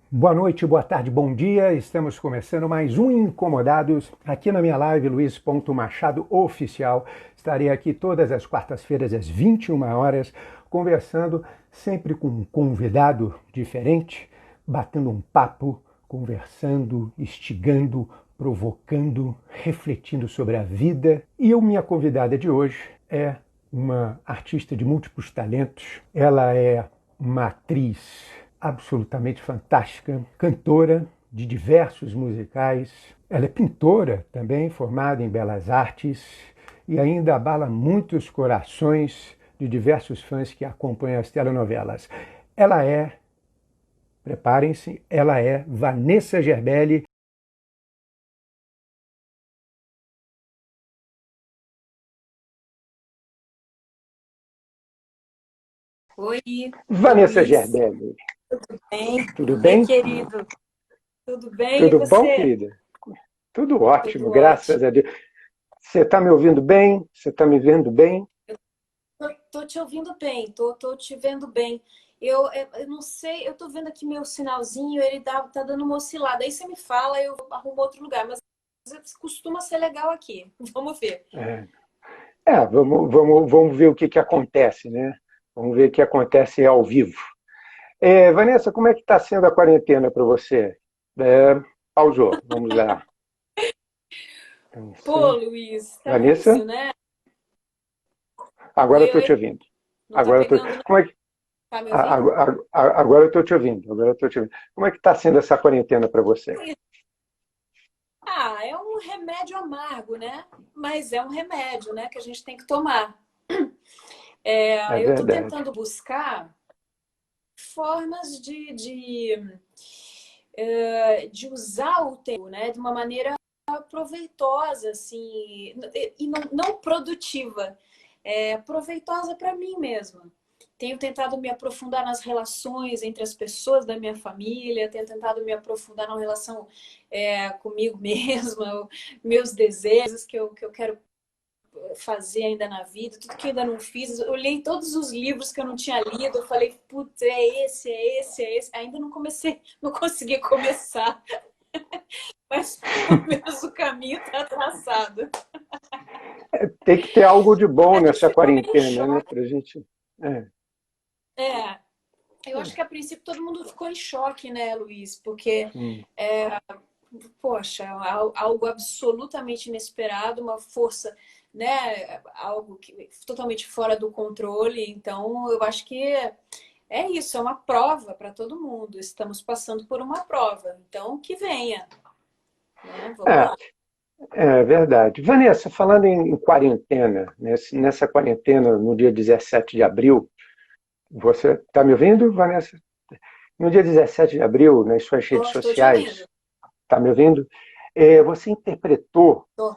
Boa noite, boa tarde, bom dia. Estamos começando mais um Incomodados aqui na minha live, Luiz.Machado Oficial. Estarei aqui todas as quartas-feiras às 21 horas, conversando sempre com um convidado diferente, batendo um papo, conversando, instigando, provocando, refletindo sobre a vida. E minha convidada de hoje é uma artista de múltiplos talentos. Ela é uma atriz absolutamente fantástica, cantora de diversos musicais. Ela é pintora também, formada em belas artes, e ainda abala muitos corações de diversos fãs que acompanham as telenovelas. Ela é, preparem-se, ela é Vanessa Gerbelli. Oi, oi Vanessa Luiz, Gerbelli, tudo bem? tudo Oi, bem? querido, tudo bem? E Tudo bom, você? querida? Tudo ótimo, Tudo graças ótimo. a Deus. Você está me ouvindo bem? Você está me vendo bem? Tô te ouvindo bem, tô te vendo bem. Eu não sei, eu tô vendo aqui meu sinalzinho, tá dando uma oscilada. Aí você me fala, eu arrumo outro lugar, mas costuma ser legal aqui. Vamos ver. É. Vamos ver o que acontece, né? Vamos ver o que acontece ao vivo. Vanessa, como é que está sendo a quarentena para você? Pausou, vamos lá. Pô, Atenção. Luiz, tá Vanessa, difícil, né? agora eu Oi, estou te oi, ouvindo. não tá Agora eu tô... pegando, não? Como é que... Tá me ouvindo? Agora eu estou te ouvindo. Agora eu estou te ouvindo. Como é que está sendo essa quarentena para você? Ah, é um remédio amargo, né? Mas é um remédio, né, que a gente tem que tomar. É Eu estou verdade. tentando buscar formas de usar o tempo, né, de uma maneira proveitosa, assim, e não produtiva, proveitosa para mim mesma. Tenho tentado me aprofundar nas relações entre as pessoas da minha família, tenho tentado me aprofundar na relação comigo mesma, meus desejos que eu quero fazer ainda na vida, tudo que eu ainda não fiz. Eu li todos os livros que eu não tinha lido, eu falei, putz, é esse, é esse, é esse. Ainda não comecei, não consegui começar, mas pelo menos o caminho está traçado. Tem que ter algo de bom A gente nessa ficou meio em quarentena, né? choque. Pra gente. É, É, eu acho que a princípio todo mundo ficou em choque, né, Luiz? Porque, sim. poxa, algo absolutamente inesperado, uma força, né, algo totalmente fora do controle. Então, eu acho que é isso, é uma prova para todo mundo. Estamos passando por uma prova. Então, que venha, né? Vamos É, lá. é verdade. Vanessa, falando em quarentena, nessa quarentena, no dia 17 de abril, você está me ouvindo, Vanessa? No dia 17 de abril, nas suas redes Estou te ouvindo. sociais, está me ouvindo? Você interpretou Tô.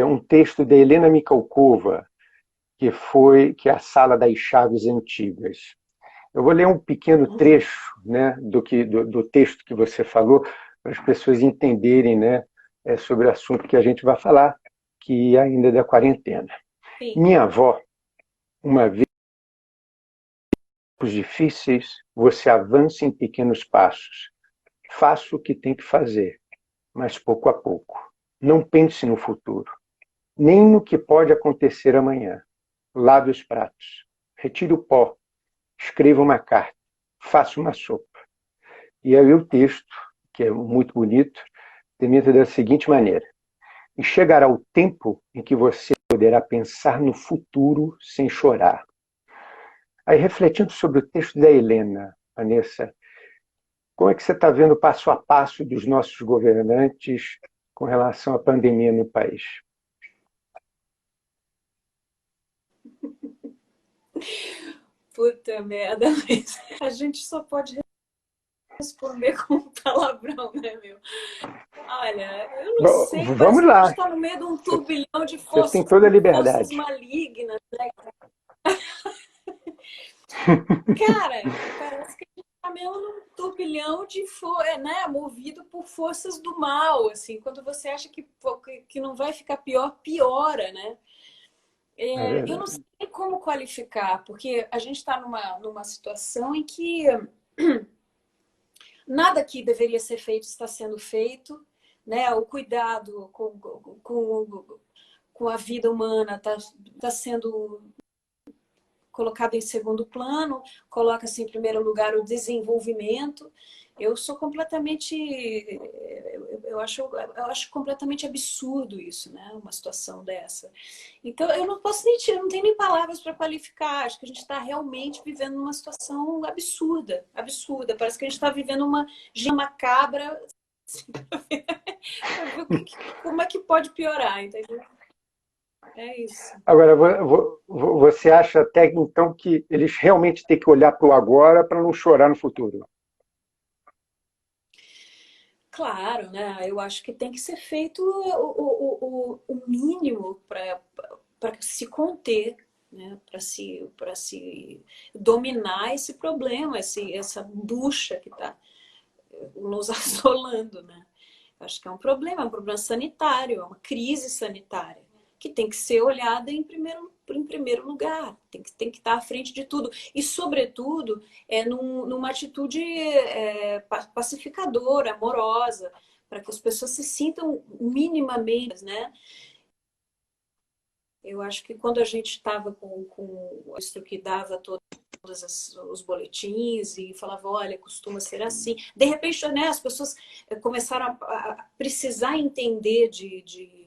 um texto de Helena Mikhalkova, que é a Sala das Chaves Antigas. Eu vou ler um pequeno Uhum. trecho, né, do texto que você falou, para as pessoas entenderem, né, sobre o assunto que a gente vai falar, que ainda é da quarentena. Sim. Minha avó, uma vez, difíceis, você avança em pequenos passos. Faça o que tem que fazer, mas pouco a pouco. Não pense no futuro, nem no que pode acontecer amanhã. Lave os pratos, retire o pó, escreva uma carta, faça uma sopa. E aí o texto, que é muito bonito, termina da seguinte maneira: e chegará o tempo em que você poderá pensar no futuro sem chorar. Aí, refletindo sobre o texto da Helena, Vanessa, como é que você está vendo o passo a passo dos nossos governantes com relação à pandemia no país? Puta merda, Luiz. A gente só pode responder com um palavrão, né, meu? Olha, eu não sei, parece Vamos que a gente lá, está no meio de um turbilhão de vocês têm toda a forças liberdade. malignas, né? Cara, parece que a gente está meio num turbilhão né, movido por forças do mal, assim. Quando você acha que não vai ficar pior, piora, né? É Eu não verdade. sei como qualificar, porque a gente está numa situação em que Nada que deveria ser feito está sendo feito, né? O cuidado com a vida humana está sendo colocado em segundo plano, coloca-se em primeiro lugar o desenvolvimento. Eu sou completamente, eu acho completamente absurdo isso, né? Uma situação dessa. Então eu não posso nem tirar, não tenho nem palavras para qualificar. Acho que a gente está realmente vivendo uma situação absurda, absurda. Parece que a gente está vivendo uma macabra. Como é que pode piorar, entendeu? É isso. Agora, você acha até então que eles realmente têm que olhar para o agora para não chorar no futuro? Claro, né? Eu acho que tem que ser feito o mínimo para se conter, né? Para se dominar esse problema, essa bucha que está nos assolando, né? Acho que é um problema sanitário, é uma crise sanitária, que tem que ser olhada em primeiro lugar, tem que estar à frente de tudo. E, sobretudo, numa atitude pacificadora, amorosa, para que as pessoas se sintam minimamente, né? Eu acho que quando a gente estava com isso que dava os boletins e falava, olha, costuma ser assim. De repente, né, as pessoas começaram a precisar entender de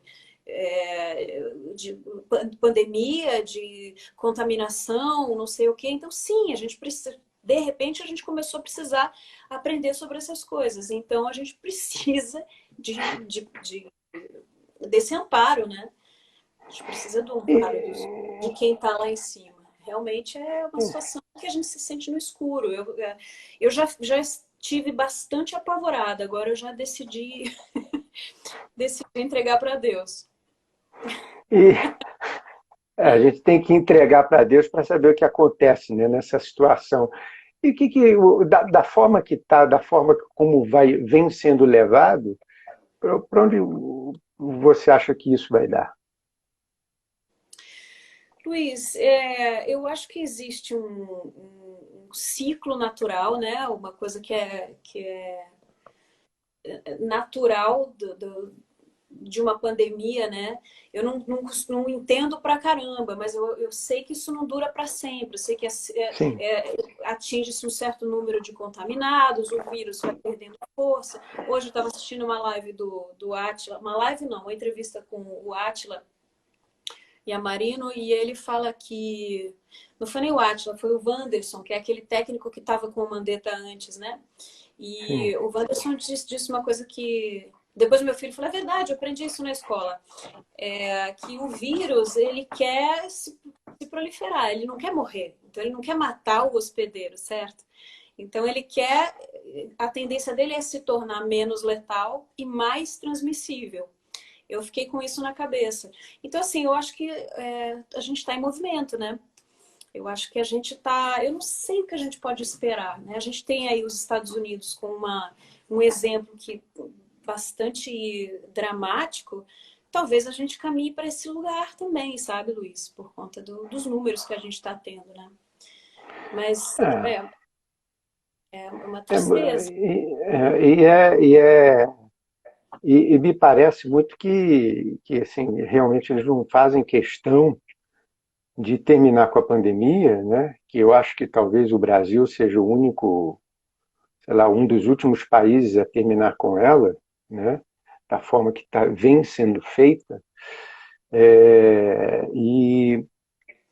pandemia, de contaminação, não sei o quê. Então, sim, a gente precisa. De repente, a gente começou a precisar aprender sobre essas coisas. Então, a gente precisa desse amparo, né? A gente precisa do amparo de quem está lá em cima. Realmente é uma situação que a gente se sente no escuro. Eu já estive bastante apavorada, agora eu já decidi entregar para Deus. E a gente tem que entregar para Deus para saber o que acontece, né, nessa situação. E da forma que está, da forma como vem sendo levado, para onde você acha que isso vai dar? Luiz, eu acho que existe um ciclo natural, né? Uma coisa que é natural de uma pandemia, né? Eu não entendo pra caramba, mas eu sei que isso não dura para sempre. Eu sei que Sim. atinge-se um certo número de contaminados, o vírus vai perdendo força. Hoje eu estava assistindo uma live do Átila, uma live não, uma entrevista com o Átila e a Marino, e ele fala que não foi nem o Átila, foi o Wanderson, que é aquele técnico que estava com o Mandetta antes, né? Sim. E o Wanderson disse uma coisa que depois meu filho falou, é verdade, eu aprendi isso na escola, que o vírus, ele quer se proliferar, ele não quer morrer, então ele não quer matar o hospedeiro, certo? Então ele quer, a tendência dele é se tornar menos letal e mais transmissível. Eu fiquei com isso na cabeça. Então, assim, eu acho que a gente está em movimento, né? Eu acho que a gente está. Eu não sei o que a gente pode esperar, né? A gente tem aí os Estados Unidos com um exemplo que bastante dramático. Talvez a gente caminhe para esse lugar também, sabe, Luiz? Por conta dos números que a gente está tendo, né? Mas É, é uma é, tristeza. e, é, e, é, e me parece muito que assim, realmente eles não fazem questão de terminar com a pandemia, né? Que eu acho que talvez o Brasil seja o único, sei lá, um dos últimos países a terminar com ela, né? Da forma que vem sendo feita. É, e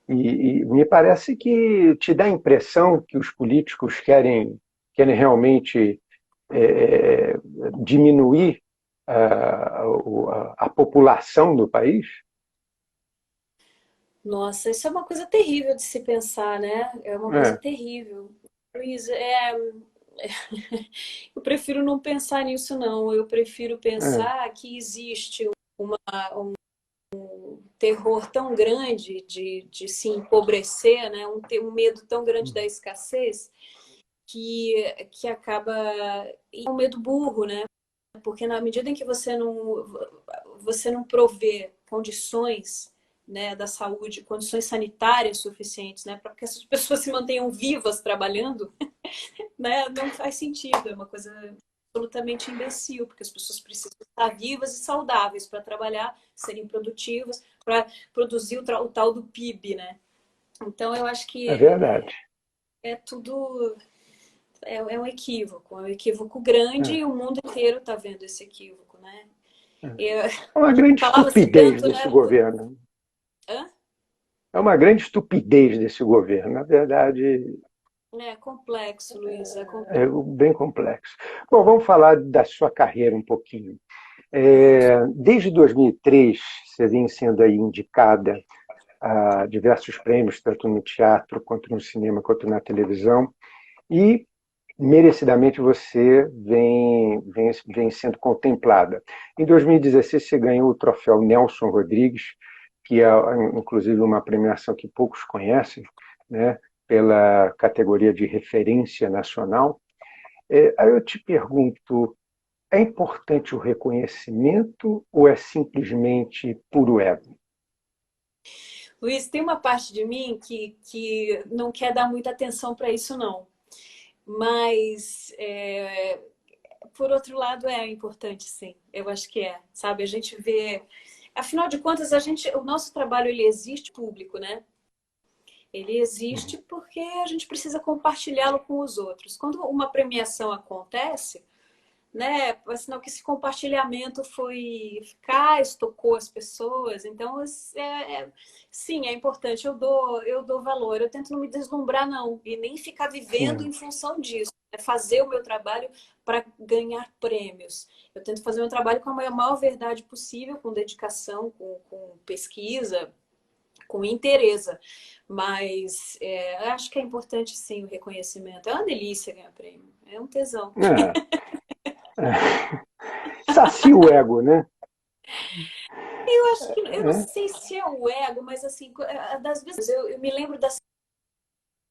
me parece que te dá a impressão que os políticos querem realmente é, diminuir a população do país? Nossa, isso é uma coisa terrível de se pensar, né? É uma coisa É, terrível. Luiz, eu prefiro não pensar nisso, não. Eu prefiro é, pensar que existe um terror tão grande de se empobrecer, né? Um medo tão grande da escassez que acaba. E é um medo burro, né? Porque na medida em que você não provê condições né, da saúde, condições sanitárias suficientes, né, para que essas pessoas se mantenham vivas trabalhando, né, não faz sentido, é uma coisa absolutamente imbecil, porque as pessoas precisam estar vivas e saudáveis para trabalhar, serem produtivas, para produzir o tal do PIB, né? Então eu acho que É verdade. é tudo é um equívoco grande É, e o mundo inteiro está vendo esse equívoco, né? é. Eu, É uma grande falava-se estupidez tanto, desse né? governo. Hã? É uma grande estupidez desse governo. Na verdade, É complexo, Luiz, é complexo. é bem complexo. Bom, vamos falar da sua carreira um pouquinho. Vamos. Desde 2003, você vem sendo aí indicada a diversos prêmios, tanto no teatro, quanto no cinema, quanto na televisão, e merecidamente você vem sendo contemplada. Em 2016, você ganhou o troféu Nelson Rodrigues, que é, inclusive, uma premiação que poucos conhecem, né, pela categoria de referência nacional. Aí eu te pergunto, é importante o reconhecimento ou é simplesmente puro ego? Luiz, tem uma parte de mim que não quer dar muita atenção para isso, não. Mas, por outro lado, é importante, sim. Eu acho que é, sabe? A gente vê... Afinal de contas, o nosso trabalho, ele existe público, né? Ele existe porque a gente precisa compartilhá-lo com os outros. Quando uma premiação acontece, né? É sinal que esse compartilhamento foi eficaz, tocou as pessoas. Então, sim, é importante. Eu dou valor. Eu tento não me deslumbrar, não, e nem ficar vivendo Sim. em função disso. É fazer o meu trabalho para ganhar prêmios. Eu tento fazer o meu trabalho com a maior verdade possível, com dedicação, com pesquisa, com interesse. Mas acho que é importante, sim, o reconhecimento. É uma delícia ganhar prêmio. É um tesão. É, sacia o ego, né? Eu acho que eu não É, sei se é o ego, mas assim, das vezes eu me lembro da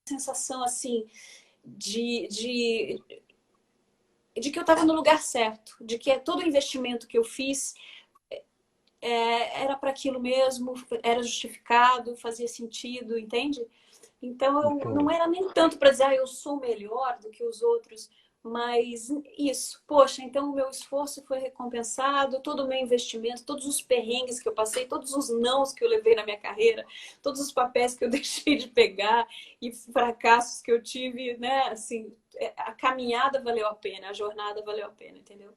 sensação assim de que eu estava no lugar certo, de que todo o investimento que eu fiz era para aquilo mesmo, era justificado, fazia sentido, entende? Então não entendi. era nem tanto para dizer, eu sou melhor do que os outros, mas isso, poxa, então o meu esforço foi recompensado, todo o meu investimento, todos os perrengues que eu passei, todos os nãos que eu levei na minha carreira, todos os papéis que eu deixei de pegar e fracassos que eu tive, né? Assim, a caminhada valeu a pena, a jornada valeu a pena, entendeu?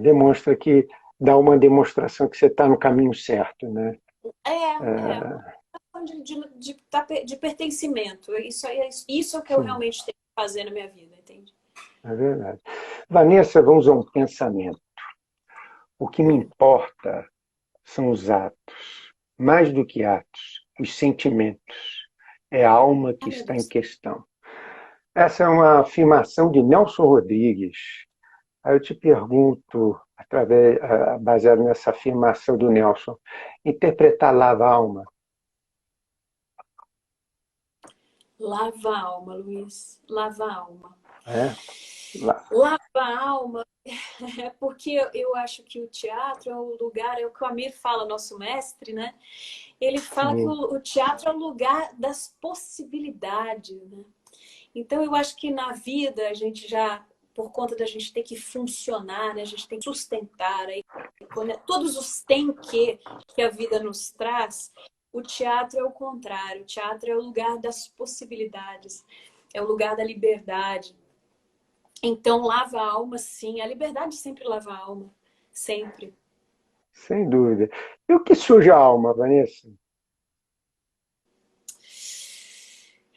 Demonstra que dá uma demonstração que você está no caminho certo, né? Uma É, questão de pertencimento. Isso é o que eu sim, realmente tenho que fazer na minha vida, entende? é verdade. Vanessa, vamos a um pensamento. O que me importa são os atos, mais do que atos, os sentimentos. É a alma que Ai, meu está em Deus. questão. Essa é uma afirmação de Nelson Rodrigues. Aí eu te pergunto, baseado nessa afirmação do Nelson, interpretar lava a alma, Lava a alma, Luiz. Lava a alma. é? Lá. Lava a alma é porque eu acho que o teatro é o lugar, é o que o Amir fala, nosso mestre, né? Ele fala que Sim, o teatro é o lugar das possibilidades, né? Então eu acho que na vida a gente já, por conta da gente ter que funcionar, né? A gente tem que sustentar, aí, todos os tem que a vida nos traz, o teatro é o contrário. O teatro é o lugar das possibilidades, é o lugar da liberdade. Então, lava a alma, sim. A liberdade sempre lava a alma. Sempre. sem dúvida. E o que suja a alma, Vanessa?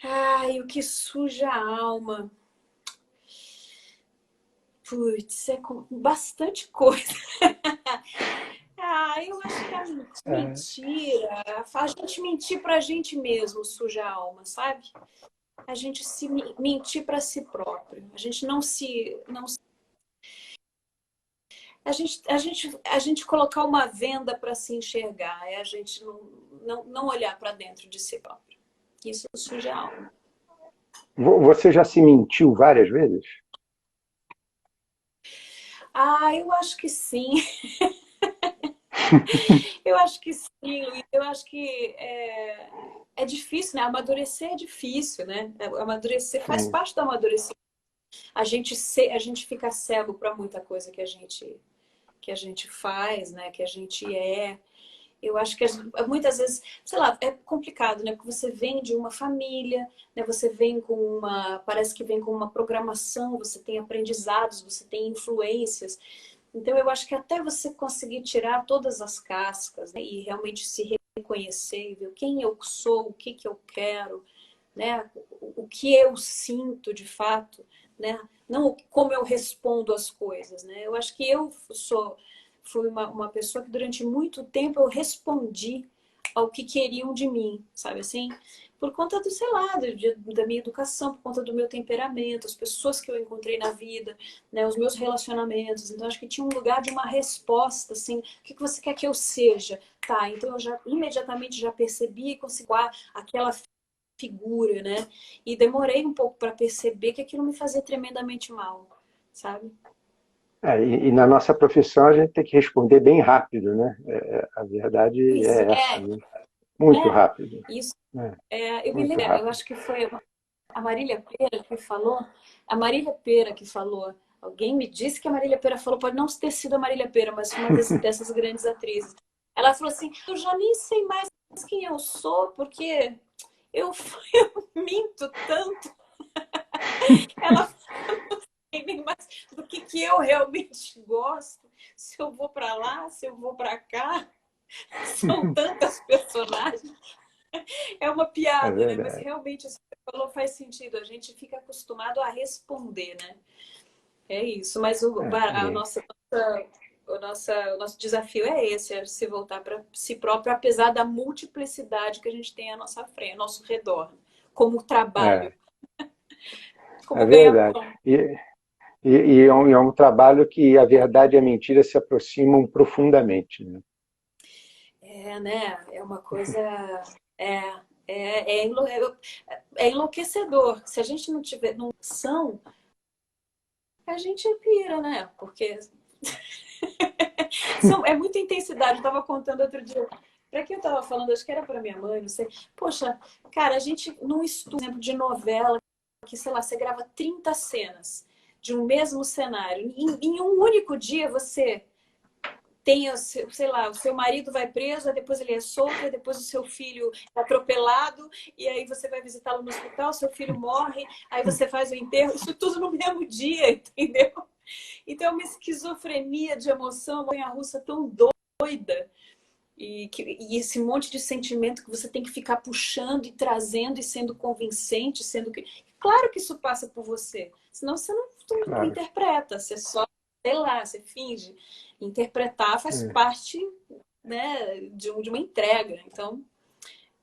Ai, o que suja a alma. Putz, bastante coisa. Eu acho que a É, mentira, a gente mentir pra gente mesmo suja a alma, sabe? A gente se mentir pra si próprio. A gente não a gente colocar uma venda para se enxergar, é a gente não olhar para dentro de si próprio. Isso suja a alma. você já se mentiu várias vezes? Eu acho que sim. Eu acho que sim, Luiz. Eu acho que é difícil, né? Amadurecer é difícil, né? Amadurecer faz Sim. parte do amadurecimento. A gente fica cego para muita coisa que a gente faz, né? Que a gente é. Eu acho que muitas vezes, sei lá, é complicado, né? Porque você vem de uma família, né? Você vem com parece que vem com uma programação, você tem aprendizados, você tem influências. Então eu acho que até você conseguir tirar todas as cascas, né? E realmente se reconhecer, ver quem eu sou, o que que eu quero, né? O que eu sinto de fato, né? Não como eu respondo às coisas, né? Eu acho que fui uma pessoa que durante muito tempo eu respondi ao que queriam de mim, sabe assim? Por conta do, sei lá, da minha educação, por conta do meu temperamento, as pessoas que eu encontrei na vida, né, os meus relacionamentos. Então, acho que tinha um lugar de uma resposta, assim, o que você quer que eu seja? Tá, então eu já imediatamente já percebi e consegui aquela figura, né? E demorei um pouco para perceber que aquilo me fazia tremendamente mal, sabe? E na nossa profissão a gente tem que responder bem rápido, né? A verdade Isso, é essa, né? Muito é, rápido, isso. né? Eu me Muito lembro, eu rápido. acho que foi a Marília Pêra que falou, a Marília Pêra que falou, alguém me disse que a Marília Pêra falou, pode não ter sido a Marília Pêra, mas uma dessas grandes atrizes. Ela falou assim, eu já nem sei mais quem eu sou, porque eu, eu minto tanto. Ela nem mais do que eu realmente gosto, se eu vou para lá, se eu vou para cá. São tantas personagens. É uma É piada, né? Mas verdade. realmente isso que você falou faz sentido. A gente fica acostumado a responder, né? É isso. Mas a E, nossa, o nosso desafio é esse, é se voltar para si próprio, apesar da multiplicidade que a gente tem à nossa frente, ao nosso redor, como é, trabalho, é como ganhar verdade. pão. É um trabalho que a verdade e a mentira se aproximam profundamente, né? É, né? É uma coisa. É, é enlouquecedor. Se a gente não tiver noção, a gente pira, né? Porque é muita intensidade. Eu estava contando outro dia. Para quem eu estava falando, acho que era para minha mãe, não sei. Poxa, cara, a gente não estuda, por exemplo, de novela, que, sei lá, você grava 30 cenas de um mesmo cenário. Em um único dia você tem, sei lá, o seu marido vai preso, aí depois ele é solto, aí depois o seu filho é atropelado, e aí você vai visitá-lo no hospital, seu filho morre, aí você faz o enterro, isso tudo no mesmo dia, entendeu? Então é uma esquizofrenia de emoção, uma montanha-russa tão doida, e esse monte de sentimento que você tem que ficar puxando e trazendo e sendo convincente, sendo que. Claro que isso passa por você, senão você não Claro. interpreta, você só, sei lá, você finge. Interpretar faz parte, né, de uma entrega, então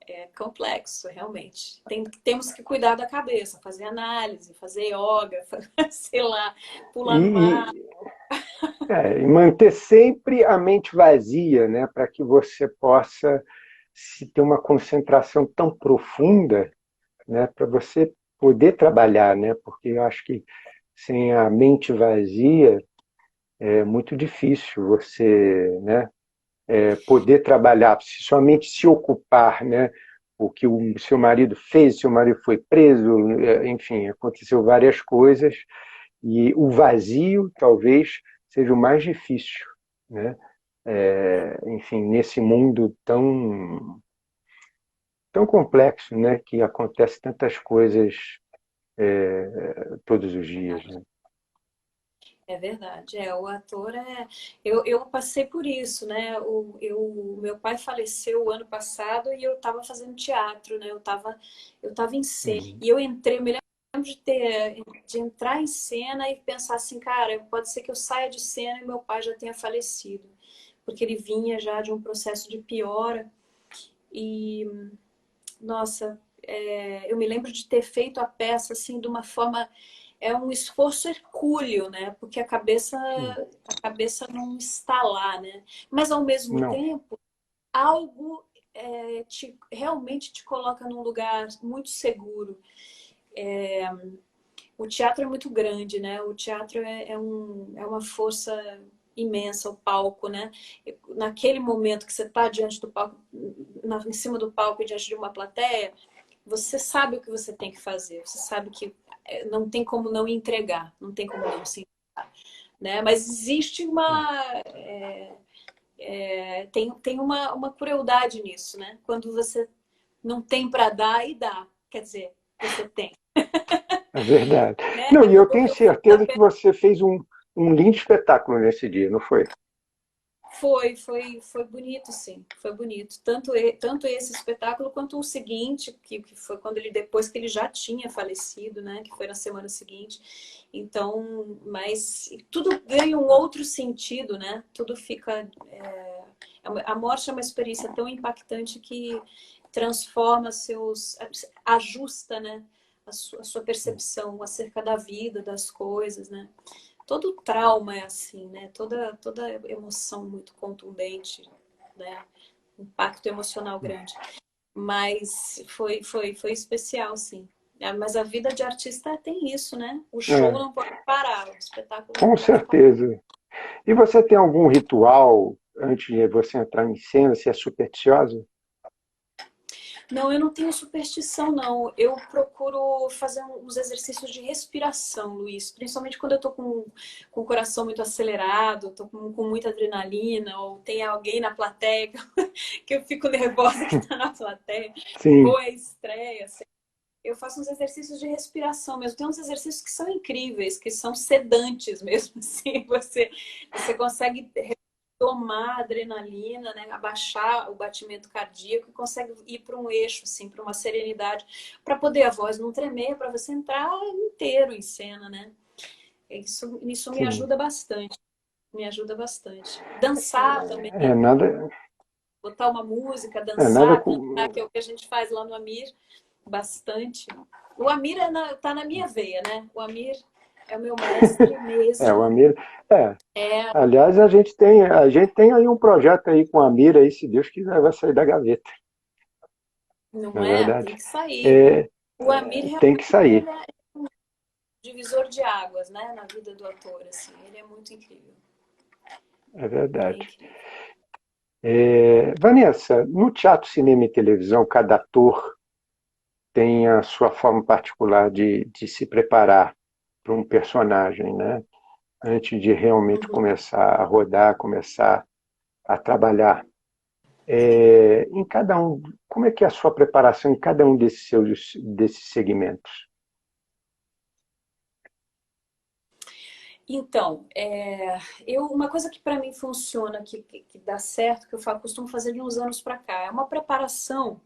é complexo, realmente. Temos que cuidar da cabeça, fazer análise, fazer yoga, sei lá, pular no mar. E, e manter sempre a mente vazia, né, para que você possa se ter uma concentração tão profunda, né, para você poder trabalhar, né, porque eu acho que sem a mente vazia é muito difícil você, né, poder trabalhar, se somente se ocupar, né, o que o seu marido fez, seu marido foi preso, enfim, aconteceu várias coisas e o vazio talvez seja o mais difícil, né? Enfim, nesse mundo tão complexo, né, que acontece tantas coisas todos os dias, né? É verdade, o ator é. Eu passei por isso, né? Meu pai faleceu o ano passado e eu estava fazendo teatro, né? Eu tava em cena. Uhum. E eu entrei, eu me lembro de entrar em cena e pensar assim, cara, pode ser que eu saia de cena e meu pai já tenha falecido, porque ele vinha já de um processo de piora. E, nossa, eu me lembro de ter feito a peça assim de uma forma um esforço hercúleo, né? Porque a cabeça não está lá, né? Mas ao mesmo Não, tempo, algo realmente te coloca num lugar muito seguro. O teatro é muito grande, né? O teatro é uma força imensa, o palco, né? naquele momento que você está diante do palco, em cima do palco e diante de uma plateia, você sabe o que você tem que fazer. Você sabe que não tem como não entregar, não tem como não se entregar, né? Mas existe tem uma crueldade nisso, né? Quando você não tem para dar e dá, quer dizer, você tem, É verdade. né? Não, e eu tenho Eu fico na certeza que você fez um lindo espetáculo nesse dia, não foi? Foi bonito, sim. Foi bonito. Tanto esse espetáculo quanto o seguinte, que foi quando depois que ele já tinha falecido, né? Que foi na semana seguinte. Então, mas tudo ganha um outro sentido, né? Tudo fica. A morte é uma experiência tão impactante que transforma ajusta, né? A sua percepção acerca da vida, das coisas, né? Todo trauma é assim, né? Toda emoção muito contundente, né? Impacto emocional grande. Mas foi especial, sim. Mas a vida de artista tem isso, né? O show É, não pode parar, o espetáculo não com pode parar. certeza. E você tem algum ritual antes de você entrar em cena? Se é supersticiosa? Não, eu não tenho superstição, não. Eu procuro fazer uns exercícios de respiração, Luiz. Principalmente quando eu tô com o coração muito acelerado, tô com muita adrenalina, ou tem alguém na plateia que eu fico nervosa que tá na plateia, ou Sim. é estreia. Assim. Eu faço uns exercícios de respiração mesmo. Tem uns exercícios que são incríveis, que são sedantes mesmo, assim. Você consegue tomar adrenalina, né? Abaixar o batimento cardíaco e consegue ir para um eixo, assim, para uma serenidade, para poder a voz não tremer, para você entrar inteiro em cena, né? Isso me Sim. ajuda bastante. Me ajuda bastante. Dançar também, É nada, botar uma música, é nada dançar, cantar, com. que é o que a gente faz lá no Amir, bastante. O Amir tá na minha veia, né? O Amir é o meu mestre É, o mesmo. Amir. É. É, Aliás, a gente tem aí um projeto aí com a Amir aí, se Deus quiser, vai sair da gaveta, não não é é? verdade? Tem que sair. É, O Amir tem que realmente sair, ele é divisor de águas, né, na vida do ator, assim. Ele é muito incrível. é Ele é verdade. incrível. Vanessa, no teatro, cinema e televisão, cada ator tem a sua forma particular de se preparar para um personagem, né? Antes de realmente Uhum. começar a rodar, começar a trabalhar. Em cada um, como é que é a sua preparação em cada um desses segmentos? Então, uma coisa que para mim funciona, que dá certo, que costumo fazer de uns anos para cá, é uma preparação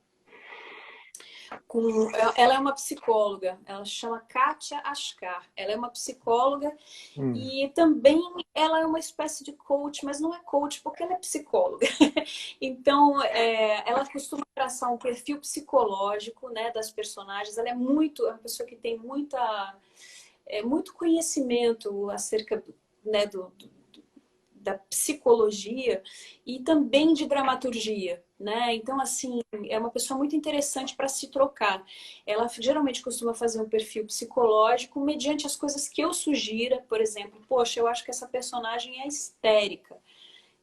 ela é uma psicóloga, ela se chama Kátia Ascar. Ela é uma psicóloga Hum, e também ela é uma espécie de coach, mas não é coach porque ela é psicóloga. Então, ela costuma traçar um perfil psicológico, né, das personagens. Ela é uma pessoa que tem muito conhecimento acerca, né, da psicologia e também de dramaturgia, né? Então, assim, é uma pessoa muito interessante para se trocar. Ela geralmente costuma fazer um perfil psicológico mediante as coisas que eu sugira, por exemplo, poxa, eu acho que essa personagem é histérica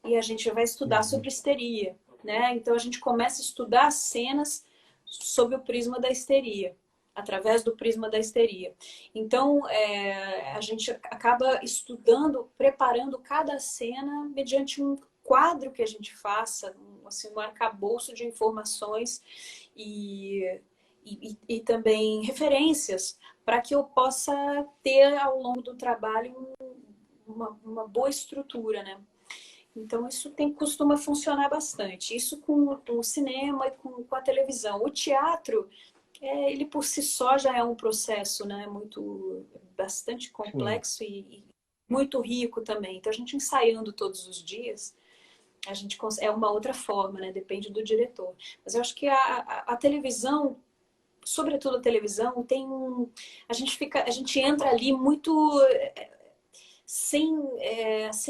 e a gente vai estudar uhum, sobre histeria, né? Então a gente começa a estudar as cenas sob o prisma da histeria, através do prisma da histeria. Então a gente acaba estudando, preparando cada cena mediante um quadro que a gente faça, assim, um arcabouço de informações e também referências para que eu possa ter ao longo do trabalho uma boa estrutura, né? Então, isso costuma funcionar bastante. Isso com o cinema e com a televisão. O teatro, ele por si só já é um processo, né, bastante sim. complexo e muito rico também. Então, a gente ensaiando todos os dias, é uma outra forma, né? Depende do diretor. Mas eu acho que a televisão, sobretudo a televisão, a gente entra ali muito sem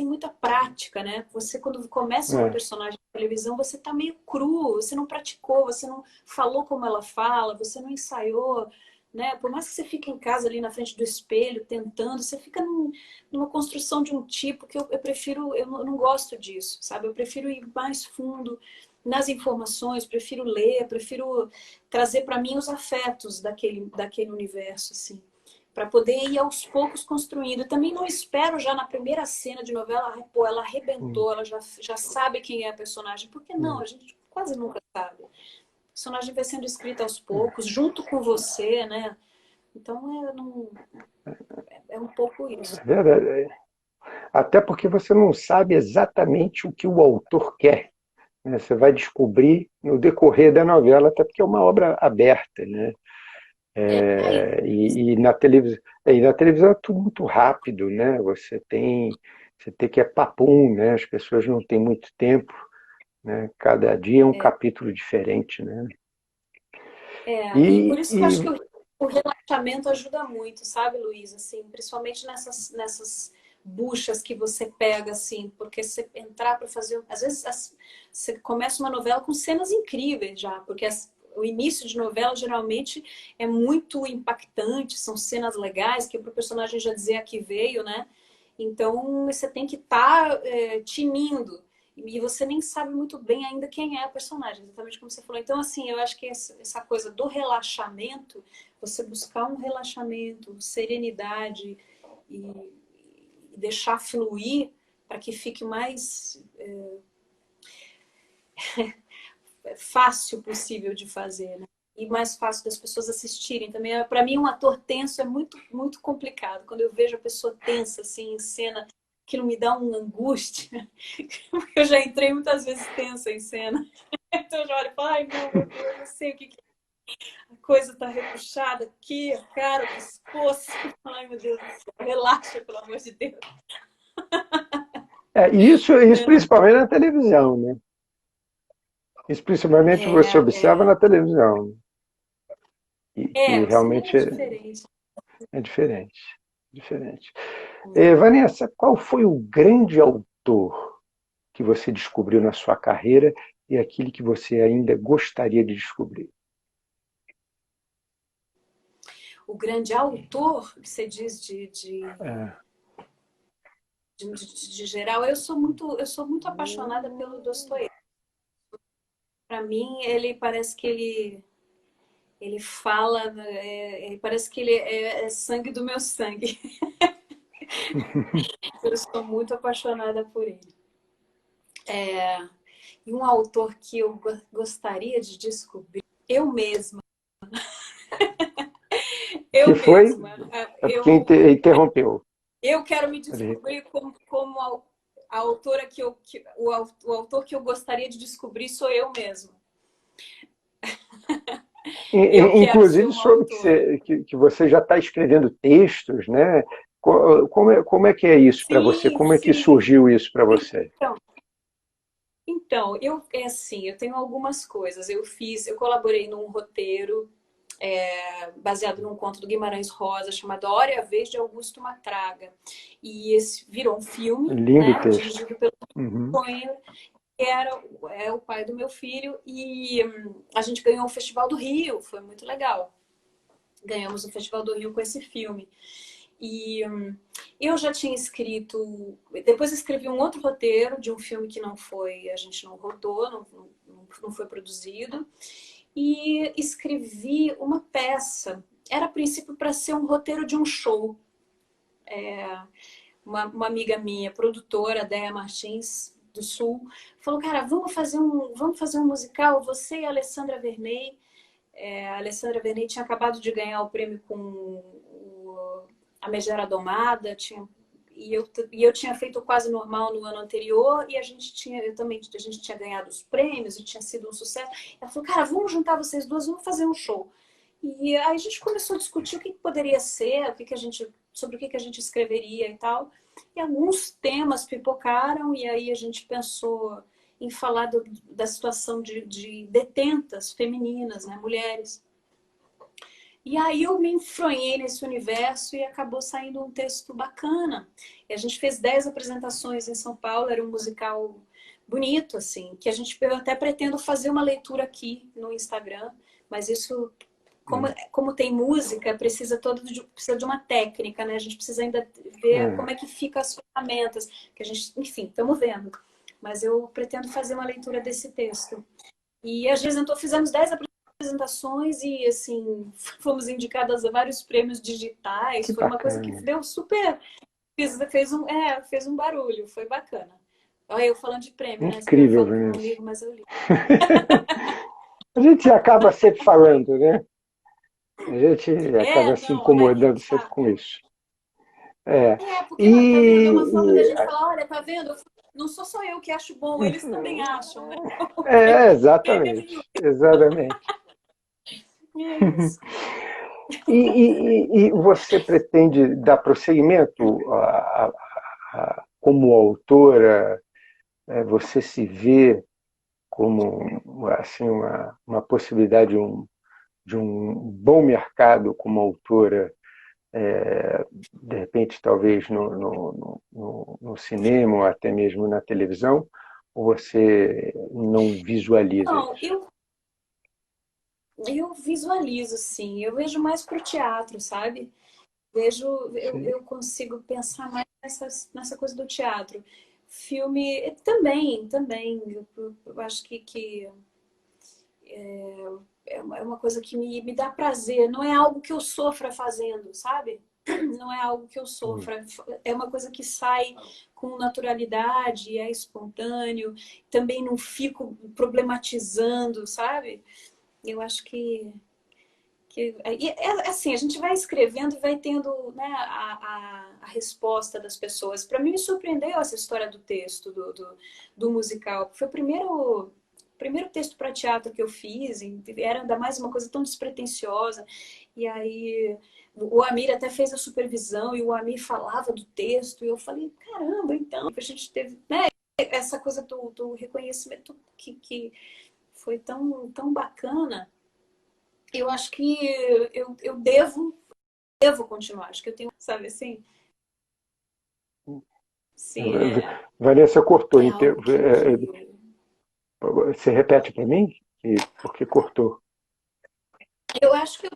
muita prática, né? Você, quando começa uma É, personagem de televisão, você tá meio cru, você não praticou, você não falou como ela fala, você não ensaiou, né? Por mais que você fique em casa ali na frente do espelho tentando, você fica numa construção de um tipo que eu prefiro, eu não gosto disso, sabe? Eu prefiro ir mais fundo nas informações, prefiro ler, prefiro trazer para mim os afetos daquele universo, assim, para poder ir aos poucos construindo. Eu também não espero já na primeira cena de novela, "Ai, pô, ela Hum, arrebentou, ela já sabe quem é a personagem", porque não, hum, a gente quase nunca sabe. O personagem vai sendo escrito aos hum. poucos, junto com você, né? Então é um pouco isso. É verdade. Até porque você não sabe exatamente o que o autor quer, né? Você vai descobrir no decorrer da novela, até porque é uma obra aberta, né? Aí, E na televisão é tudo muito rápido, né? Você tem que é papum, né? As pessoas não têm muito tempo, né? Cada dia é um capítulo diferente, né? e por isso que eu E acho que o relaxamento ajuda muito, sabe, Luiz? Assim, principalmente nessas buchas que você pega, assim, porque você entrar para fazer. Às vezes você começa uma novela com cenas incríveis já, porque o início de novela geralmente é muito impactante, são cenas legais, que é para o personagem já dizer a que veio, né? Então você tem que estar tinindo. E você nem sabe muito bem ainda quem é a personagem, exatamente como você falou. Então, assim, eu acho que essa coisa do relaxamento, você buscar um relaxamento, serenidade e deixar fluir para que fique mais fácil possível de fazer, né? E mais fácil das pessoas assistirem também. Para mim, um ator tenso é muito, muito complicado. Quando eu vejo a pessoa tensa, assim, em cena, aquilo me dá uma angústia. Eu já entrei muitas vezes tensa em cena. Então eu já olho e falo, ai, não, meu Deus, eu sei o que a coisa tá repuxada aqui, a cara, o pescoço. Ai, meu Deus do céu, relaxa, pelo amor de Deus. isso Né, não? principalmente na televisão, né? Isso principalmente você observa É, na televisão. E o cinema realmente é diferente. é diferente. Diferente. Vanessa, qual foi o grande autor que você descobriu na sua carreira e aquele que você ainda gostaria de descobrir? O grande autor, que você diz É. de geral, eu sou muito apaixonada pelo Dostoiévski. Para mim, ele parece que ele fala, ele parece que ele é sangue do meu sangue. Eu sou muito apaixonada por ele. E um autor que eu gostaria de descobrir, eu mesma, Que eu foi? mesma, É porque eu, interrompeu. eu quero me Ali. descobrir como a autora o autor que eu gostaria de descobrir sou eu mesma. Eu quero ser Inclusive uma soube autora. que você já está escrevendo textos, né? Como é que é isso para você? Sim, Como é que sim. surgiu isso para você? Então, é assim, eu tenho algumas coisas. Eu colaborei num roteiro baseado num conto do Guimarães Rosa chamado A Hora e a Vez de Augusto Matraga. E esse virou um filme, Lindo né, texto. dirigido pelo Uhum. Coen, que é o pai do meu filho, e a gente ganhou o Festival do Rio, foi muito legal. Ganhamos o Festival do Rio com esse filme. E eu já tinha escrito, depois escrevi um outro roteiro de um filme que a gente não rodou, não foi produzido, e escrevi uma peça. Era a princípio para ser um roteiro de um show. Uma amiga minha, produtora, Déia Martins, do Sul, falou, cara, vamos fazer um musical, você e a Alessandra Verney. A Alessandra Verney tinha acabado de ganhar o prêmio com A Megera Domada, e eu tinha feito Quase Normal no ano anterior, e a gente tinha ganhado os prêmios e tinha sido um sucesso. Ela falou, cara, vamos juntar vocês duas, vamos fazer um show. E aí a gente começou a discutir o que poderia ser, sobre o que a gente escreveria e tal. E alguns temas pipocaram, e aí a gente pensou em falar da situação de detentas femininas, né, mulheres. E aí eu me enfronhei nesse universo e acabou saindo um texto bacana. E a gente fez 10 apresentações em São Paulo, era um musical bonito, assim, eu até pretendo fazer uma leitura aqui no Instagram, mas isso como tem música, precisa de uma técnica, né? A gente precisa ainda ver como é que fica as ferramentas, que a gente, enfim, estamos vendo. Mas eu pretendo fazer uma leitura desse texto. E a gente fizemos 10 apresentações e, assim, fomos indicadas a vários prêmios digitais. Que Foi uma coisa que bacana. deu super... fez um barulho, foi bacana. Olha, eu falando de prêmio, né? Eu Incrível, falo que eu não Vanessa. ligo, mas eu ligo. A gente acaba sempre falando, né? A gente acaba se Não, aí incomodando tá. sempre com isso. É. Porque, tá vendo? É uma forma da E, gente falar, olha, tá vendo? Não sou só eu que acho bom, eles também acham, né? exatamente, exatamente. É isso. E você pretende dar prosseguimento como autora? Você se vê como assim uma possibilidade de um bom mercado como autora, de repente talvez no cinema ou até mesmo na televisão, ou você não visualiza Não, isso? eu visualizo, sim. Eu vejo mais pro teatro, sabe? Vejo, Sim. eu consigo pensar mais nessa coisa do teatro. Filme, também. Eu acho que é uma coisa que me dá prazer. Não é algo que eu sofra fazendo, sabe? Não é algo que eu sofra. É uma coisa que sai com naturalidade, é espontâneo. Também não fico problematizando, sabe? Eu acho assim, a gente vai escrevendo e vai tendo, né, a resposta das pessoas. Para mim, me surpreendeu essa história do texto, do musical. Foi o primeiro texto para teatro que eu fiz, e era ainda mais uma coisa tão despretensiosa. E aí o Amir até fez a supervisão e o Amir falava do texto. E eu falei, caramba, então, a gente teve, né, essa coisa do reconhecimento que foi tão bacana. Eu acho que eu devo continuar. Acho que eu tenho, sabe assim? Sim, Vanessa cortou. é algo que... Você repete para mim? Porque cortou. Eu acho que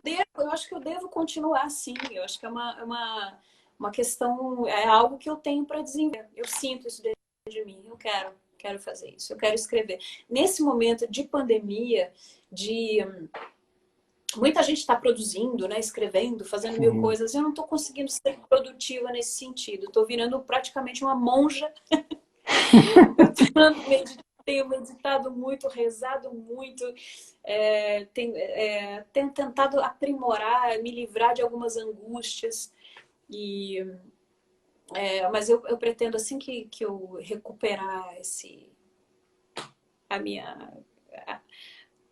eu devo continuar, sim. Eu acho que é uma questão, é algo que eu tenho para desenvolver. Eu sinto isso dentro de mim. Eu quero fazer isso. Eu quero escrever. Nesse momento de pandemia, de muita gente está produzindo, né, escrevendo, fazendo mil Sim. coisas. Eu não estou conseguindo ser produtiva nesse sentido. Estou virando praticamente uma monja. Tenho meditado muito, rezado muito, tenho tentado aprimorar, me livrar de algumas angústias. Mas eu pretendo, assim que eu recuperar a minha,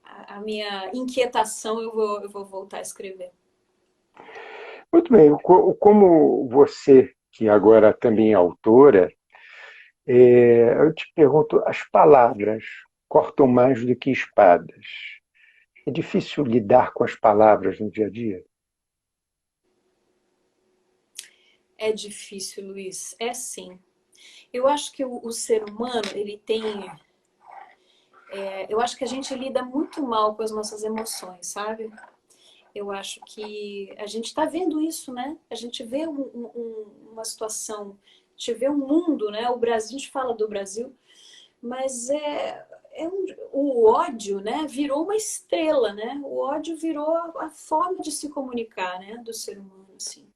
a minha inquietação, eu vou voltar a escrever. Muito bem. Como você, que agora também é autora, eu te pergunto, as palavras cortam mais do que espadas. É difícil lidar com as palavras no dia a dia? É difícil, Luiz. É sim. Eu acho que o ser humano, ele tem... eu acho que a gente lida muito mal com as nossas emoções, sabe? Eu acho que a gente está vendo isso, né? A gente vê uma situação, a gente vê um mundo, né? O Brasil, a gente fala do Brasil, mas o ódio, né? Virou uma estrela, né? O ódio virou a forma de se comunicar, né? Do ser humano, assim.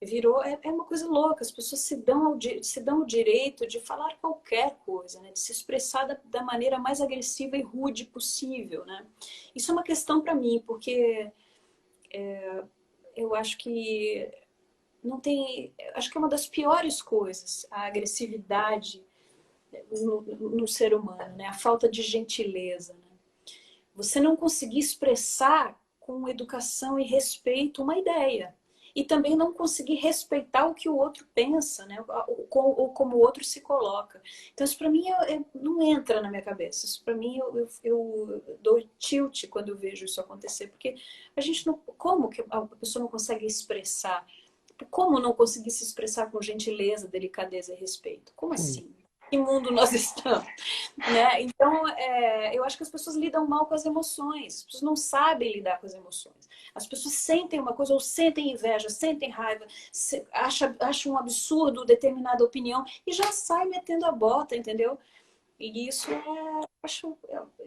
Virou, é uma coisa louca, as pessoas se dão o direito de falar qualquer coisa, né? De se expressar da maneira mais agressiva e rude possível, né? Isso é uma questão para mim, porque eu acho que não tem. Acho que é uma das piores coisas, a agressividade no ser humano, né? A falta de gentileza. Né? Você não conseguir expressar com educação e respeito uma ideia. E também não conseguir respeitar o que o outro pensa, né? Ou como o outro se coloca. Então, isso para mim não entra na minha cabeça. Isso para mim, eu dou tilt quando eu vejo isso acontecer. Porque a gente não. Como que a pessoa não consegue expressar? Como não conseguir se expressar com gentileza, delicadeza e respeito? Como assim? que mundo nós estamos, né? Então, eu acho que as pessoas lidam mal com as emoções. As pessoas não sabem lidar com as emoções. As pessoas sentem uma coisa, ou sentem inveja, sentem raiva, acham um absurdo determinada opinião e já sai metendo a bota, entendeu? E isso acho,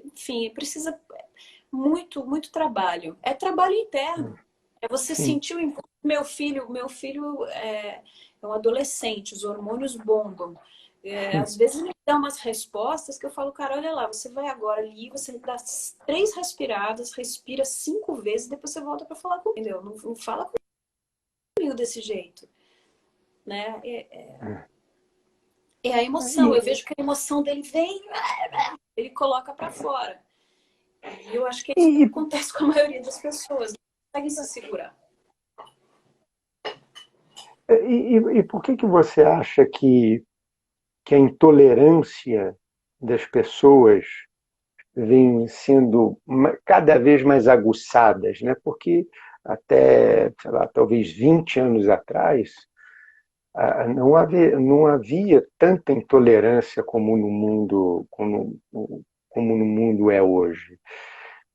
enfim, precisa muito trabalho. É trabalho interno. É você Sim. sentir o impulso. Meu filho é um adolescente, os hormônios bombam. Às vezes ele dá umas respostas que eu falo, cara, olha lá, você vai agora ali, você dá 3 respiradas, respira 5 vezes, depois você volta para falar comigo, entendeu? Não fala comigo desse jeito, né? É a emoção. Eu vejo que a emoção dele vem, ele coloca para fora. E eu acho que é isso que E, acontece com a maioria das pessoas. Não conseguem se segurar. e por que você acha que a intolerância das pessoas vem sendo cada vez mais aguçadas, né? Porque até, sei lá, talvez 20 anos atrás, não havia tanta intolerância como no mundo é hoje.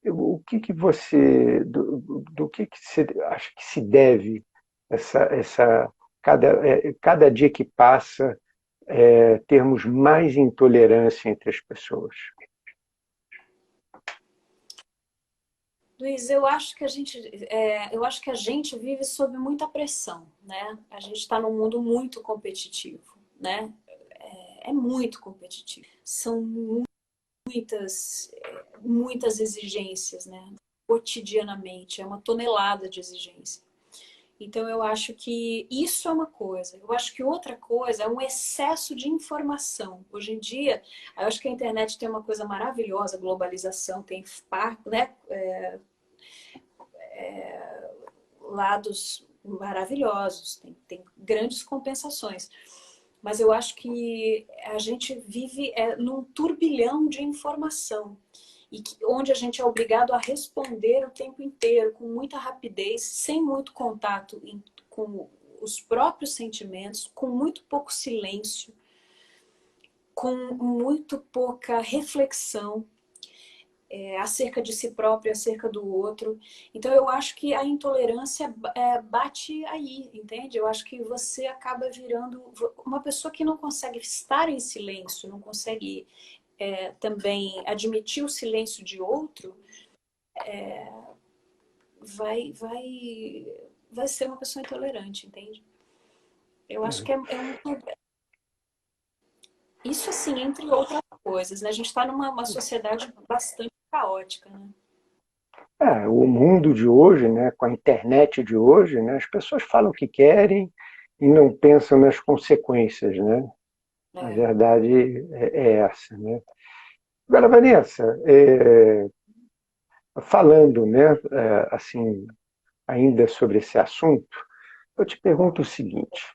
O que que você, do que você acha que se deve essa cada dia que passa termos mais intolerância entre as pessoas? Luiz, eu acho que a gente vive sob muita pressão, né? A gente está num mundo muito competitivo, né? É muito competitivo. São muitas exigências, né? Cotidianamente, é uma tonelada de exigência. Então eu acho que isso é uma coisa. Eu acho que outra coisa é um excesso de informação. Hoje em dia, eu acho que a internet tem uma coisa maravilhosa, globalização, tem né, lados maravilhosos, tem grandes compensações. Mas eu acho que a gente vive num turbilhão de informação onde a gente é obrigado a responder o tempo inteiro, com muita rapidez, sem muito contato com os próprios sentimentos, com muito pouco silêncio, com muito pouca reflexão acerca de si próprio, acerca do outro. Então eu acho que a intolerância bate aí, entende? Eu acho que você acaba virando uma pessoa que não consegue estar em silêncio, não consegue também admitir o silêncio de outro, vai ser uma pessoa intolerante, entende? Eu acho que isso assim, entre outras coisas, né? A gente está numa sociedade bastante caótica, né? O mundo de hoje, né, com a internet de hoje, né, as pessoas falam o que querem e não pensam nas consequências, né? A É. verdade é essa, né? Agora, Vanessa, falando, né, assim, ainda sobre esse assunto, eu te pergunto o seguinte: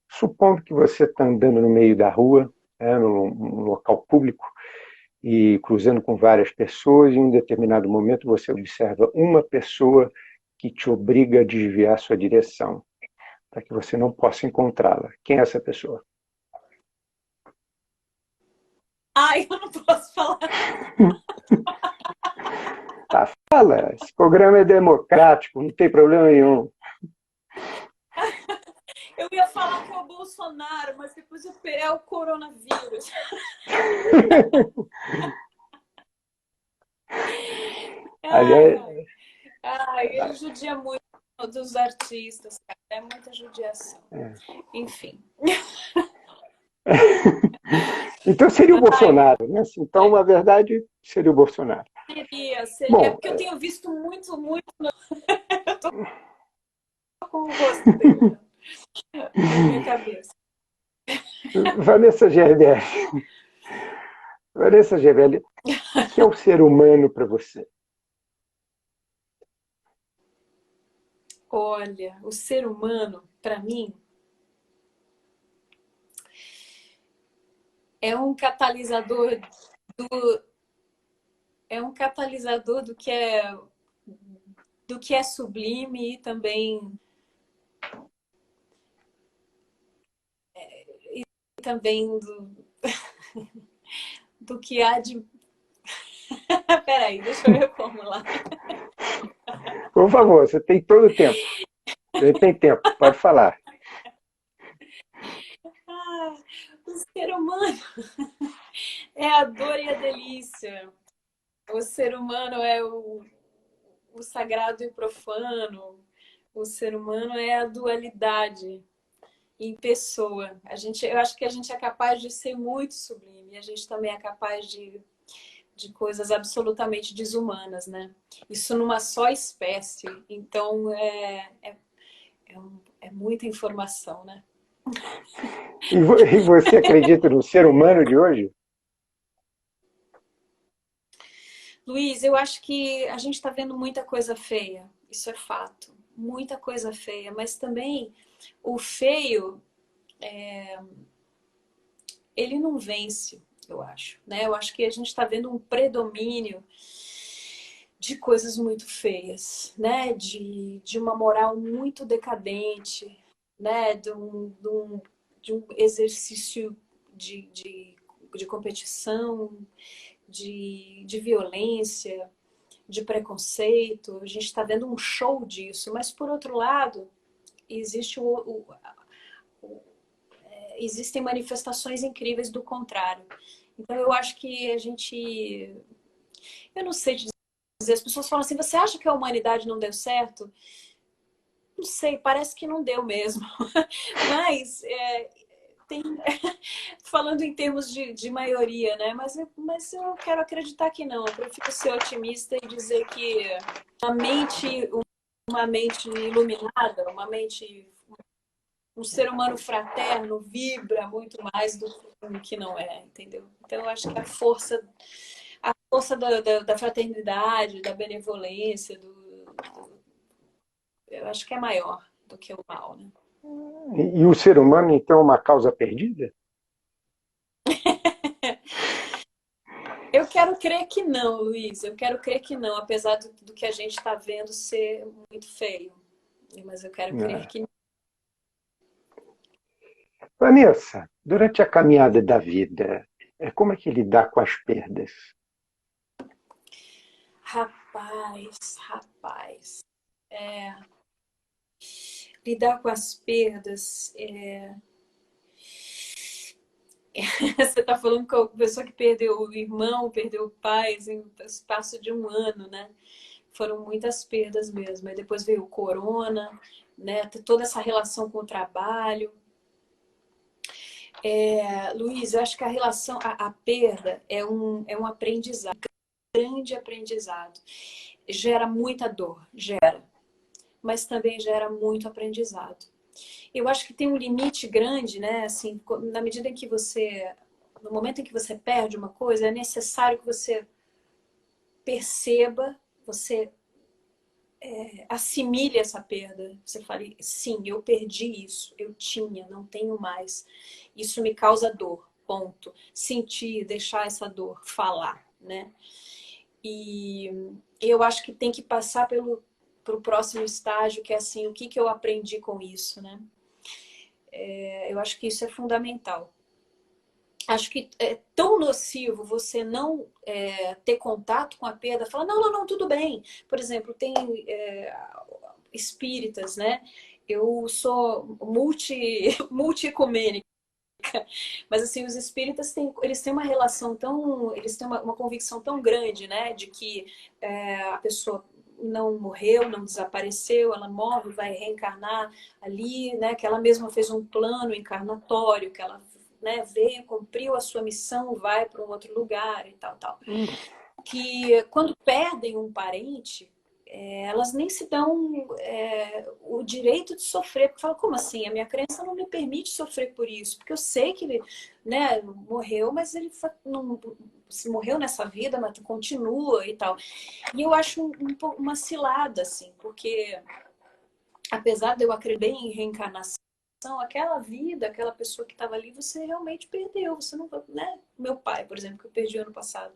supondo que você está andando no meio da rua, né, num local público, e cruzando com várias pessoas, e em um determinado momento você observa uma pessoa que te obriga a desviar sua direção, para que você não possa encontrá-la. Quem é essa pessoa? Ai, eu não posso falar. Tá, fala, esse programa é democrático, não tem problema nenhum. Eu ia falar que é o Bolsonaro, mas depois é o coronavírus. Ai, Aliás, ai. Ai, ele judia muito dos artistas, cara. É muita judiação. Enfim. então seria o Ai, Bolsonaro, né? Então, na verdade, seria o Bolsonaro. é Bom, porque eu tenho visto muito. Eu tô com o rosto dele na minha cabeça. Vanessa Gerber, Vanessa Gerber, o que é o ser humano para você? Olha, o ser humano, para mim, é um catalisador do, é um catalisador do que é sublime e também do que há de... Peraí, deixa eu reformular. Por favor, você tem todo o tempo. Você tem tempo, pode falar. Ah, o ser humano é a dor e a delícia. O ser humano é o sagrado e o profano. O ser humano é a dualidade em pessoa. Eu acho que a gente é capaz de ser muito sublime. A gente também é capaz de coisas absolutamente desumanas, né? Isso numa só espécie. Então, é muita informação, né? E você acredita no ser humano de hoje? Luiz, eu acho que a gente está vendo muita coisa feia. Isso é fato. Muita coisa feia. Mas também o feio, ele não vence, eu acho, né? Eu acho que a gente está vendo um predomínio de coisas muito feias, né? De uma moral muito decadente, né? De um exercício de competição, de violência, de preconceito. A gente está vendo um show disso, mas por outro lado, existe existem manifestações incríveis do contrário. Então eu acho que a gente... Eu não sei dizer, as pessoas falam assim, você acha que a humanidade não deu certo? Não sei, parece que não deu mesmo. Mas tem... falando em termos de maioria, né? Mas eu quero acreditar que não. Eu prefiro ser otimista e dizer que uma mente, uma mente iluminada, um ser humano fraterno vibra muito mais do que um que não é, entendeu? Então eu acho que a força da fraternidade, da benevolência, eu acho que é maior do que o mal, né? E o ser humano, então, é uma causa perdida? Eu quero crer que não, Luiz. Eu quero crer que não, apesar do que a gente está vendo ser muito feio. Mas eu quero crer É. que não. Vanessa, durante a caminhada da vida, como é que lidar com as perdas? Rapaz. Lidar com as perdas. Você está falando com a pessoa que perdeu o irmão, perdeu o pai, em um espaço de um ano, né? Foram muitas perdas mesmo. Aí depois veio o corona, né? Toda essa relação com o trabalho. Luiz, eu acho que a perda é um aprendizado, um grande aprendizado. Gera muita dor, gera, mas também gera muito aprendizado. Eu acho que tem um limite grande, né? Assim, na medida em que no momento em que você perde uma coisa, é necessário que você perceba, você assimile essa perda. Você fale, sim, eu perdi isso, eu tinha, não tenho mais. Isso me causa dor, ponto. Sentir, deixar essa dor falar, né? E eu acho que tem que passar pro próximo estágio, que é assim, o que eu aprendi com isso, né? Eu acho que isso é fundamental. Acho que é tão nocivo você não ter contato com a perda, falar, não, não, não, tudo bem. Por exemplo, tem espíritas, né? Eu sou multi-ecumênica, mas assim, os espíritas eles têm uma relação tão, eles têm uma convicção tão grande, né? De que a pessoa não morreu, não desapareceu, ela morre, vai reencarnar ali, né? Que ela mesma fez um plano encarnatório, que ela, né, veio, cumpriu a sua missão, vai para um outro lugar e tal, tal. Que quando perdem um parente, elas nem se dão o direito de sofrer, porque falam, como assim? A minha crença não me permite sofrer por isso, porque eu sei que ele, né, morreu, mas ele não se morreu nessa vida, mas continua e tal. E eu acho uma cilada, assim, porque apesar de eu acreditar em reencarnação, aquela vida, aquela pessoa que estava ali, você realmente perdeu. Você não, né? Meu pai, por exemplo, que eu perdi ano passado.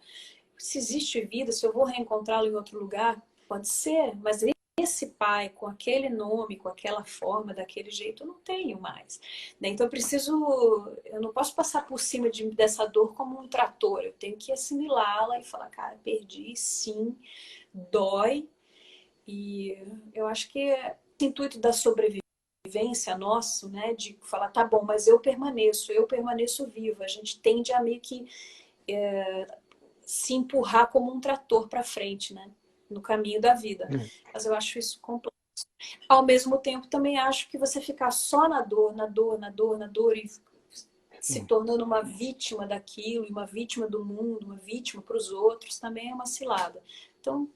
Se existe vida, se eu vou reencontrá-lo em outro lugar, pode ser, mas ele esse pai com aquele nome, com aquela forma, daquele jeito, eu não tenho mais. Né? Então eu não posso passar por cima dessa dor como um trator. Eu tenho que assimilá-la e falar, cara, perdi, sim, dói. E eu acho que o intuito da sobrevivência nosso, né, de falar, tá bom, mas eu permaneço viva. A gente tende a meio que se empurrar como um trator para frente, né, no caminho da vida. Mas eu acho isso complexo. Ao mesmo tempo, também acho que você ficar só na dor, na dor, na dor, na dor e se tornando uma vítima daquilo, uma vítima do mundo, uma vítima para os outros, também é uma cilada. Então,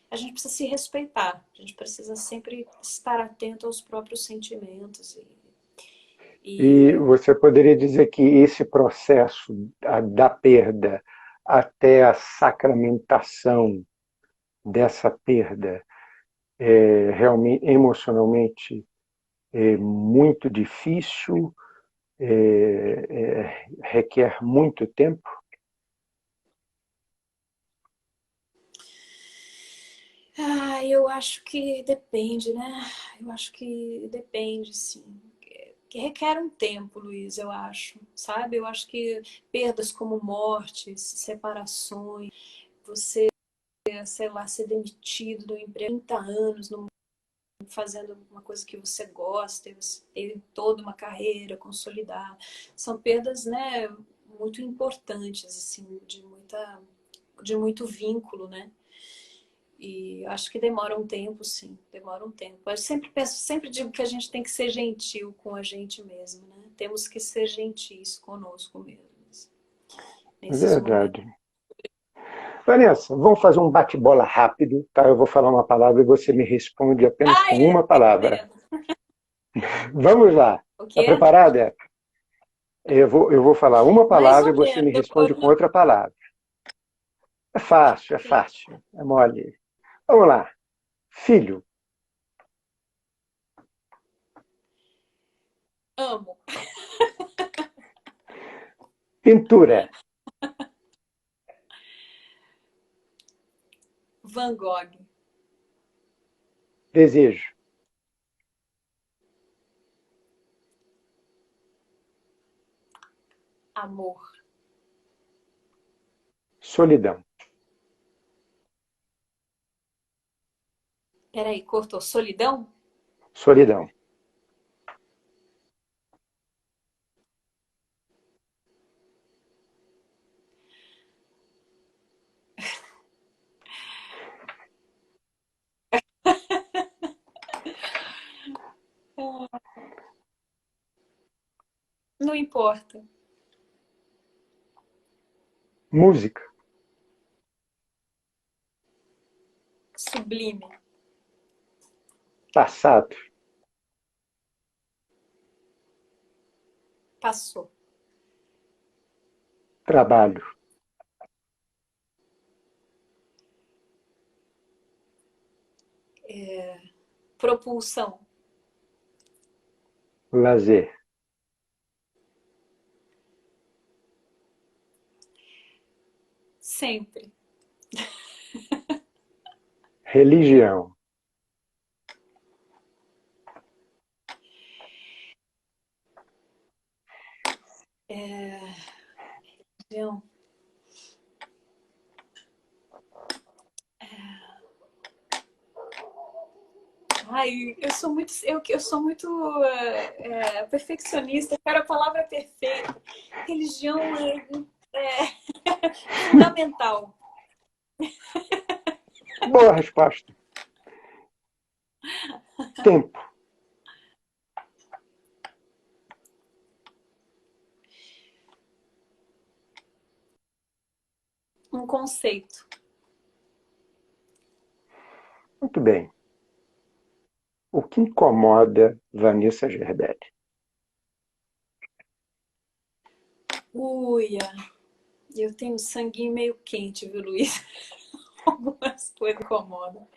a gente precisa se respeitar, a gente precisa sempre estar atento aos próprios sentimentos. E você poderia dizer que esse processo da perda até a sacramentação dessa perda é realmente emocionalmente muito difícil, requer muito tempo? Eu acho que depende, né? Eu acho que depende, sim. Que requer um tempo, Luiz, eu acho, sabe? Eu acho que perdas como mortes, separações, você, sei lá, ser demitido do emprego 30 anos, fazendo uma coisa que você gosta, e você ter toda uma carreira consolidada, são perdas, né, muito importantes, assim, de muito vínculo, né? E acho que demora um tempo, sim, demora um tempo. Eu sempre digo que a gente tem que ser gentil com a gente mesmo, né? Temos que ser gentis conosco mesmos nesses momentos. Verdade. Vanessa, vamos fazer um bate-bola rápido, tá? Eu vou falar uma palavra e você me responde apenas com Ai, uma tenho palavra. medo. Vamos lá. O Está quê? preparada? Eu vou falar uma Mais palavra e ou você menos. me responde com outra palavra. É fácil, é Ok. fácil, é mole. Vamos lá. Filho, Amo. pintura, Van Gogh. desejo, Amor. solidão, Peraí, cortou. Solidão? solidão. Não importa. Música, Sublime. passado, Passou. trabalho, Propulsão. lazer, Sempre. religião, Viu? Ai, eu sou muito perfeccionista, eu quero a palavra perfeita. Religião é fundamental. boa resposta. Tempo, Um conceito. muito bem. O que incomoda Vanessa Gerbelli? Uia, eu tenho sanguinho meio quente, viu, Luiz? Algumas coisas incomodam.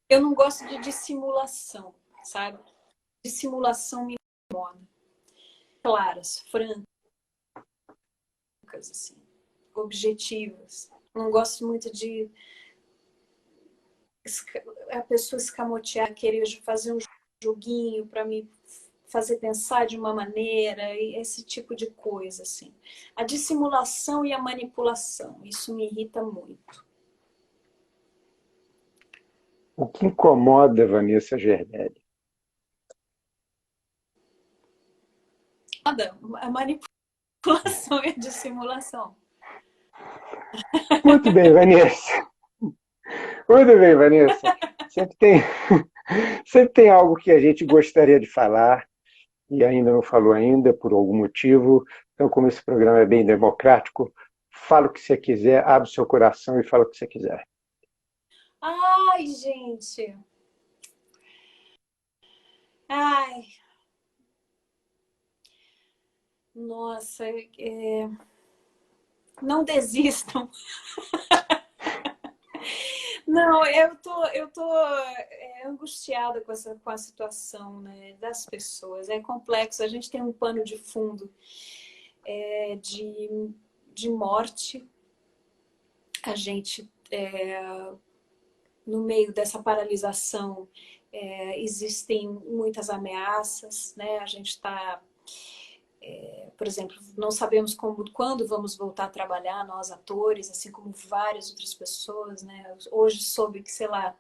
Eu não gosto de dissimulação, sabe? Dissimulação me incomoda. Claras, francas, assim, objetivas. Não gosto muito de a pessoa escamotear, querer fazer um joguinho para me fazer pensar de uma maneira, e esse tipo de coisa, assim. A dissimulação e a manipulação, isso me irrita muito. O que incomoda Vanessa Gerbelli? A manipulação e a dissimulação. Muito bem, Vanessa. Muito bem, Vanessa. Sempre tem algo que a gente gostaria de falar e ainda não falou ainda, por algum motivo. Então, como esse programa é bem democrático, fala o que você quiser, abre o seu coração e fala o que você quiser. Ai, gente. Ai. Nossa, não desistam. Não, eu tô angustiada com a situação, né, das pessoas. É complexo. A gente tem um pano de fundo de morte. A gente, no meio dessa paralisação, existem muitas ameaças, né? A gente está, por exemplo, não sabemos quando vamos voltar a trabalhar, nós atores, assim como várias outras pessoas, né? Hoje soube que, sei lá,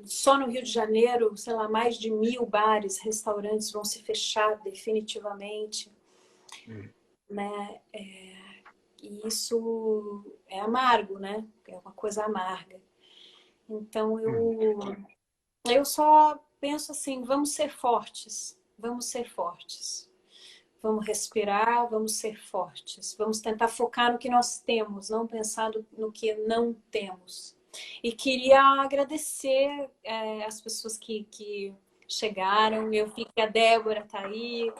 só no Rio de Janeiro, sei lá, mais de 1000 bares, restaurantes vão se fechar definitivamente, né? E isso é amargo, né? É uma coisa amarga. Então eu só penso assim, vamos ser fortes, vamos ser fortes. Vamos respirar, vamos ser fortes. Vamos tentar focar no que nós temos, não pensar no que não temos. E queria agradecer as pessoas que chegaram. Eu vi que a Débora está aí.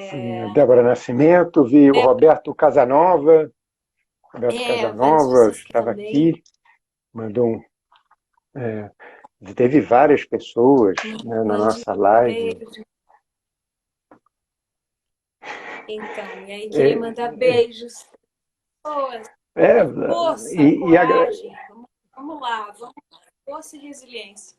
Sim, a Débora Nascimento, vi o Roberto Casanova. Roberto Casanova estava aqui, mandou teve várias pessoas, né, na nossa live. Então, e aí queria mandar beijos. Força, coragem. Vamos lá, vamos força e resiliência.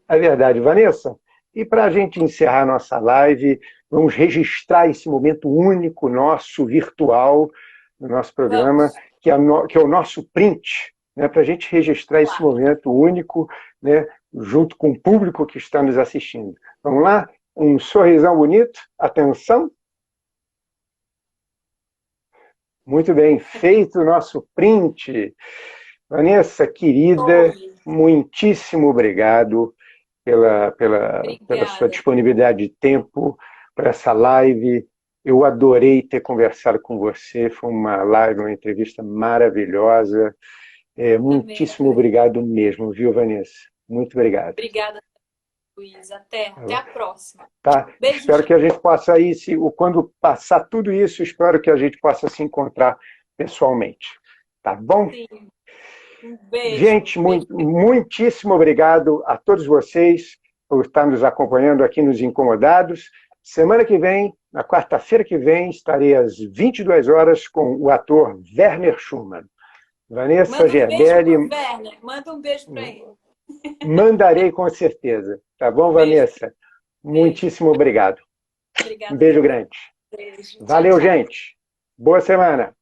É verdade, Vanessa. E para a gente encerrar nossa live, vamos registrar esse momento único nosso, virtual, no nosso programa, que é o nosso print, né, para a gente registrar esse momento único, né, junto com o público que está nos assistindo. Vamos lá? Um sorrisão bonito. Atenção. Muito bem, feito o nosso print. Vanessa, querida, muitíssimo obrigado pela sua disponibilidade de tempo para essa live. Eu adorei ter conversado com você, foi uma live, uma entrevista maravilhosa. Muitíssimo obrigado mesmo, viu, Vanessa? Muito obrigado. Obrigada, Luiz. Até a próxima. Tá? Espero que a gente possa ir, quando passar tudo isso, espero que a gente possa se encontrar pessoalmente. Tá bom? Sim. Um beijo. Gente, muitíssimo obrigado a todos vocês por estar nos acompanhando aqui nos Incomodados. Semana que vem, na quarta-feira que vem, estarei às 22 horas com o ator Werner Schumann. Vanessa Gerbelli. Manda um beijo para ele. Mandarei com certeza. Tá bom, Vanessa? Muitíssimo obrigado. Obrigada. Um beijo grande. Beijo. Valeu, gente. Boa semana.